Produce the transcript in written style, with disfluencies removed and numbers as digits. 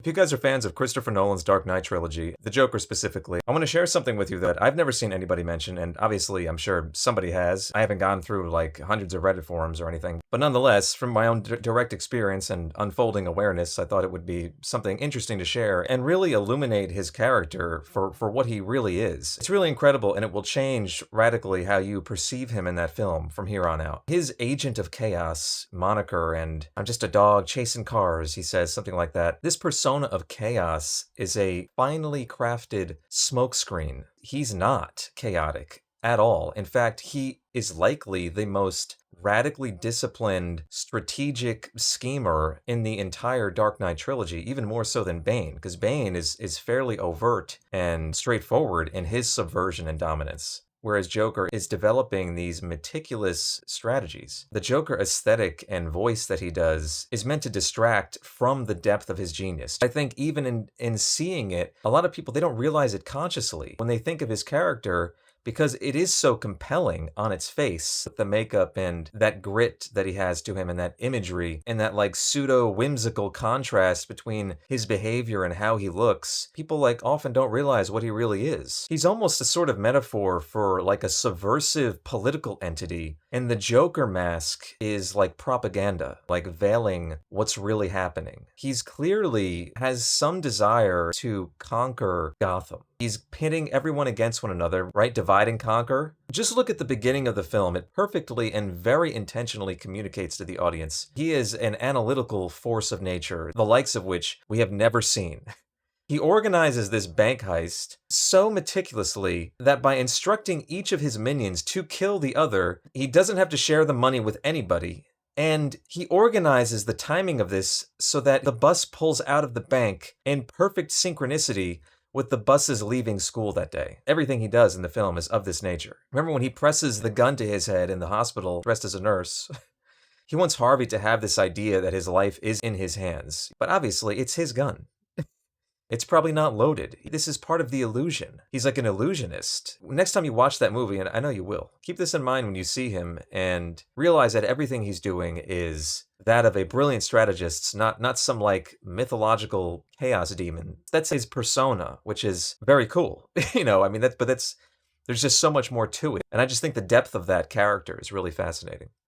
If you guys are fans of Christopher Nolan's Dark Knight trilogy, the Joker specifically, I want to share something with you that I've never seen anybody mention, and obviously I'm sure somebody has. I haven't gone through like hundreds of Reddit forums or anything, but nonetheless, from my own direct experience and unfolding awareness, I thought it would be something interesting to share and really illuminate his character for what he really is. It's really incredible, and it will change radically how you perceive him in that film from here on out. His Agent of Chaos moniker, and "I'm just a dog chasing cars," he says, something like that. This persona of chaos is a finely crafted smokescreen. He's not chaotic at all. In fact, he is likely the most radically disciplined, strategic schemer in the entire Dark Knight trilogy, even more so than Bane, because Bane is fairly overt and straightforward in his subversion and dominance. Whereas Joker is developing these meticulous strategies. The Joker aesthetic and voice that he does is meant to distract from the depth of his genius. I think even in seeing it, a lot of people, they don't realize it consciously. When they think of his character, because it is so compelling on its face, the makeup and that grit that he has to him and that imagery and that like pseudo whimsical contrast between his behavior and how he looks, people like often don't realize what he really is. He's almost a sort of metaphor for like a subversive political entity, and the Joker mask is like propaganda, like veiling what's really happening. He's clearly has some desire to conquer Gotham. He's pitting everyone against one another, right? Divide and conquer. Just look at the beginning of the film. It perfectly and very intentionally communicates to the audience. He is an analytical force of nature, the likes of which we have never seen. He organizes this bank heist so meticulously that by instructing each of his minions to kill the other, he doesn't have to share the money with anybody. And he organizes the timing of this so that the bus pulls out of the bank in perfect synchronicity with the buses leaving school that day. Everything he does in the film is of this nature. Remember when he presses the gun to his head in the hospital dressed as a nurse? He wants Harvey to have this idea that his life is in his hands. But obviously, it's his gun. It's probably not loaded. This is part of the illusion. He's like an illusionist. Next time you watch that movie, and I know you will, keep this in mind when you see him and realize that everything he's doing is that of a brilliant strategist, not some like mythological chaos demon. That's his persona, which is very cool. I mean, there's just so much more to it. And I just think the depth of that character is really fascinating.